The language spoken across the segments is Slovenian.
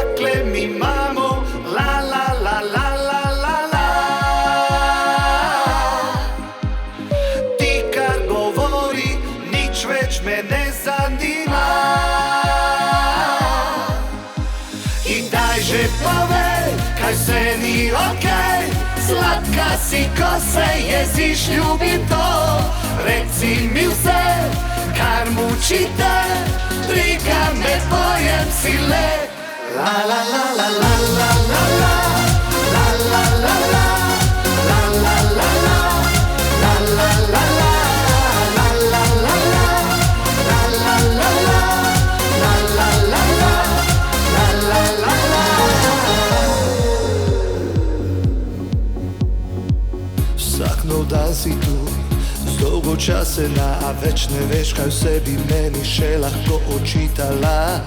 Dakle mi mamo, la la la la la la la. Ti kad govori, nič već me ne zanima. I daj že povej, kaj se ni okej. Slatka si ko se jeziš, ljubim to. Reci mi vse, kar muči te. Briga me, pojem si le. La la la la la la la la. La la la la. La la la la. La la la la. La la la la. La la la la. La la la la. La la la la. Vsak nov dan si tu, zdolgočasena, a več ne veš, kaj v sebi meni še lahko očitala.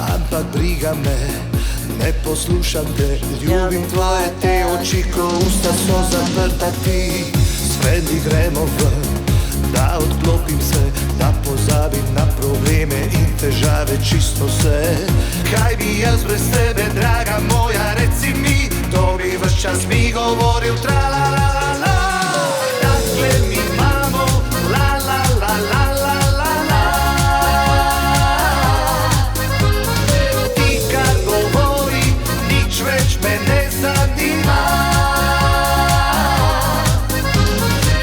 Ampak briga me, ne poslušam te, ljubim tvoje te oči, ko usta so zaprta ti. Sprendi gremo ven, da odklopim se, da pozabim na probleme in težave čisto vse. Kaj bi jaz brez tebe, draga moja, reci mi, to bi ves čas mi govoril tra la la la la. Dakle mi mamo, la la la la la la la. Ti kad govori, nič več me ne zanima.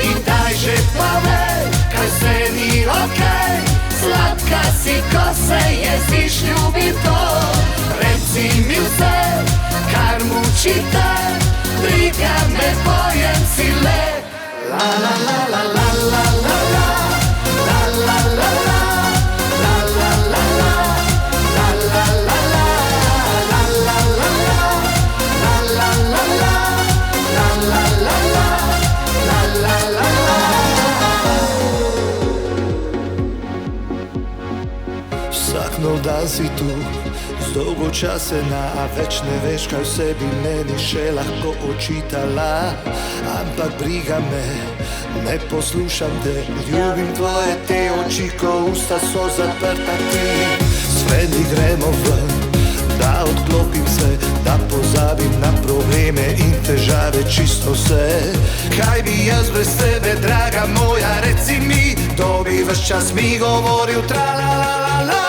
I daj že povej, kaj se ni okej. Slatka si ko se jeziš, ljubim to. Reci mi vse, kar muči te. Briga me, pojem si le. La la la la la la la la. La la la la. La la la la. La la la la. La la la la. La la la la. La la la la. La la la la. Vsak nov dan si tu, zdolgočasena, a več ne veš, kaj v sebi meni še lahko očitala. Ampak briga me, ne poslušam te, ljubim tvoje te oči, ko usta so zaprta ti. Sprendi gremo ven, da odklopim se, da pozabim na probleme in težave čisto vse. Kaj bi jaz brez tebe, draga moja, reci mi, to bi ves čas mi govoril tra la la la la.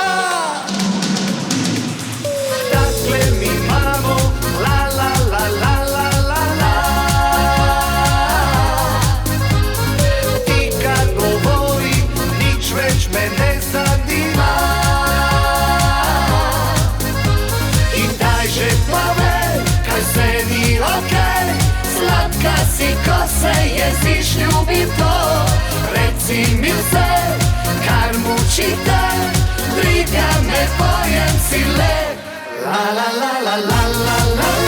Dakle mi mamo, la la la la la la la. Ti kad govori, nič več me ne zanima. I daj že povej, kaj se ni okej. Slatka si ko se jeziš, ljubim to. Reci mi vse, kar muči te. Briga me, pojem si le. La la la la la la la.